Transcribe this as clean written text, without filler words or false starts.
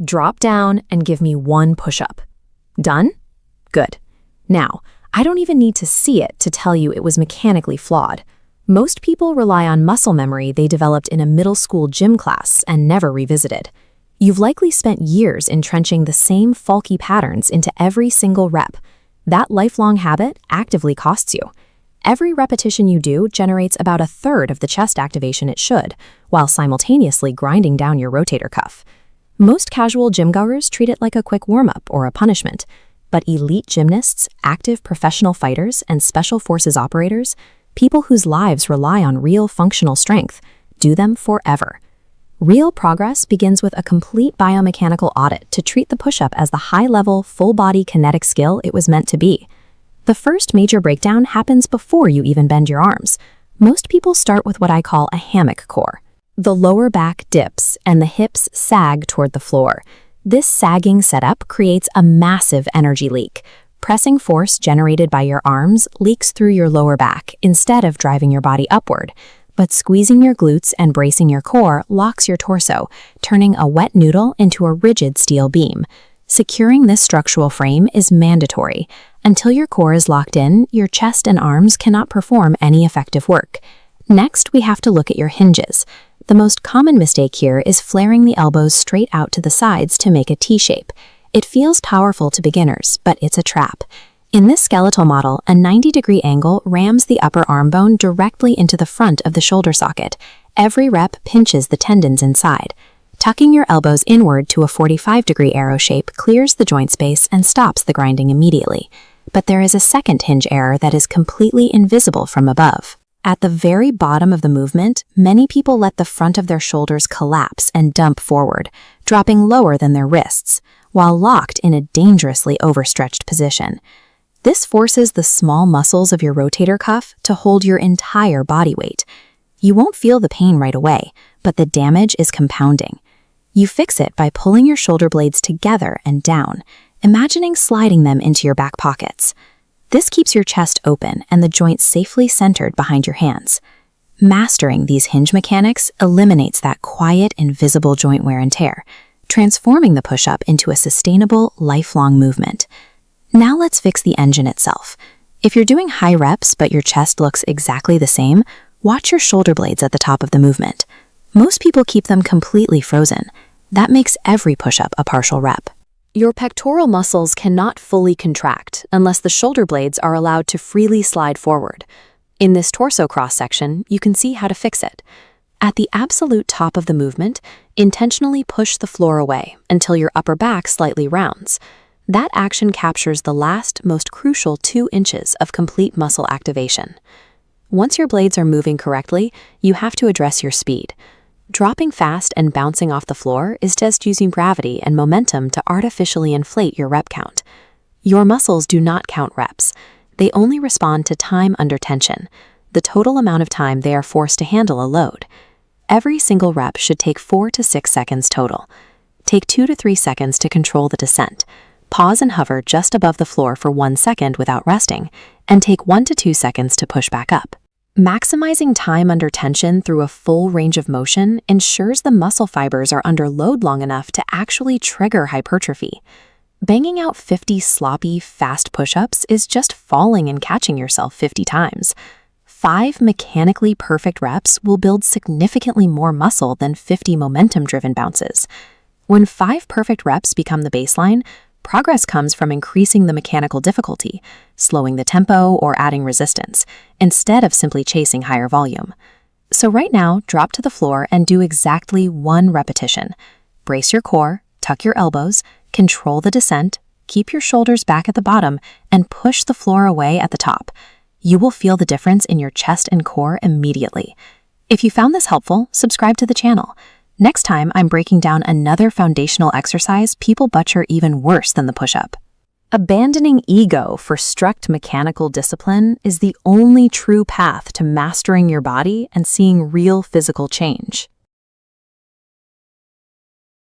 Drop down and give me one push-up. Done? Good. Now, I don't even need to see it to tell you it was mechanically flawed. Most people rely on muscle memory they developed in a middle school gym class and never revisited. You've likely spent years entrenching the same faulty patterns into every single rep. That lifelong habit actively costs you. Every repetition you do generates about a third of the chest activation it should, while simultaneously grinding down your rotator cuff. Most casual gym-goers treat it like a quick warm-up or a punishment, but elite gymnasts, active professional fighters, and special forces operators, people whose lives rely on real functional strength, do them forever. Real progress begins with a complete biomechanical audit to treat the push-up as the high-level, full-body kinetic skill it was meant to be. The first major breakdown happens before you even bend your arms. Most people start with what I call a hammock core. The lower back dips and the hips sag toward the floor. This sagging setup creates a massive energy leak. Pressing force generated by your arms leaks through your lower back instead of driving your body upward. But squeezing your glutes and bracing your core locks your torso, turning a wet noodle into a rigid steel beam. Securing this structural frame is mandatory. Until your core is locked in, your chest and arms cannot perform any effective work. Next, we have to look at your hinges. The most common mistake here is flaring the elbows straight out to the sides to make a T-shape. It feels powerful to beginners, but it's a trap. In this skeletal model, a 90-degree angle rams the upper arm bone directly into the front of the shoulder socket. Every rep pinches the tendons inside. Tucking your elbows inward to a 45-degree arrow shape clears the joint space and stops the grinding immediately. But there is a second hinge error that is completely invisible from above. At the very bottom of the movement, many people let the front of their shoulders collapse and dump forward, dropping lower than their wrists, while locked in a dangerously overstretched position. This forces the small muscles of your rotator cuff to hold your entire body weight. You won't feel the pain right away, but the damage is compounding. You fix it by pulling your shoulder blades together and down, imagining sliding them into your back pockets. This keeps your chest open and the joint safely centered behind your hands. Mastering these hinge mechanics eliminates that quiet, invisible joint wear and tear, transforming the push-up into a sustainable, lifelong movement. Now let's fix the engine itself. If you're doing high reps but your chest looks exactly the same, watch your shoulder blades at the top of the movement. Most people keep them completely frozen. That makes every push-up a partial rep. Your pectoral muscles cannot fully contract unless the shoulder blades are allowed to freely slide forward. In this torso cross-section, you can see how to fix it. At the absolute top of the movement, intentionally push the floor away until your upper back slightly rounds. That action captures the last, most crucial 2 inches of complete muscle activation. Once your blades are moving correctly, you have to address your speed. Dropping fast and bouncing off the floor is just using gravity and momentum to artificially inflate your rep count. Your muscles do not count reps. They only respond to time under tension, the total amount of time they are forced to handle a load. Every single rep should take 4 to 6 seconds total. Take 2 to 3 seconds to control the descent. Pause and hover just above the floor for 1 second without resting, and take 1 to 2 seconds to push back up. Maximizing time under tension through a full range of motion ensures the muscle fibers are under load long enough to actually trigger hypertrophy. Banging out 50 sloppy, fast push-ups is just falling and catching yourself 50 times. 5 mechanically perfect reps will build significantly more muscle than 50 momentum-driven bounces. When 5 perfect reps become the baseline, progress comes from increasing the mechanical difficulty, slowing the tempo, or adding resistance, instead of simply chasing higher volume. So right now, drop to the floor and do exactly 1 repetition. Brace your core, tuck your elbows, control the descent, keep your shoulders back at the bottom, and push the floor away at the top. You will feel the difference in your chest and core immediately. If you found this helpful, subscribe to the channel. Next time, I'm breaking down another foundational exercise people butcher even worse than the push-up. Abandoning ego for strict mechanical discipline is the only true path to mastering your body and seeing real physical change.